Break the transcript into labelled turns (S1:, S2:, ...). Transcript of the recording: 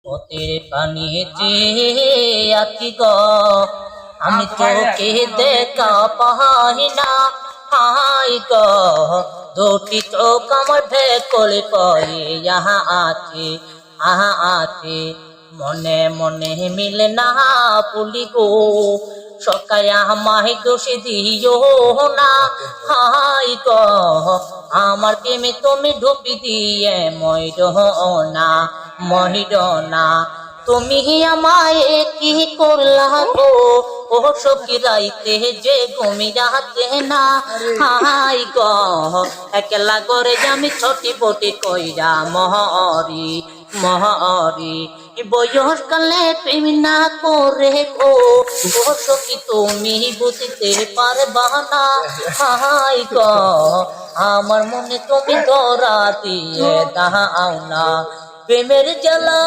S1: পথের পানিতে আছি গ আমি চোখে দেখা পাই না, হাই গ দুটি চোখ আমার ঢেকলে পয়ে ইহা আছে, আহা আছে। মনে মনে মিলে না পুলি গো, সকায় আমায় দোষে দিও না, হাই গ আমার প্রেমে তুমি ঢুকি দিয়ে ময়ূর না, মহির না। তুমি আমায় কি করলা গো, ও সখী রাইতে যে ঘুমি রাতে না, হাই গ একলা করে আমি ছোটি বটি কইরা মহরি মহরি। বয়স কালে প্রেম না করে গো, ও সখী তুমি বুঝতে পারবা না, হাই গ আমার মনে তুমি ধরা দিয়ে দাও না, প্রেমের জ্বালা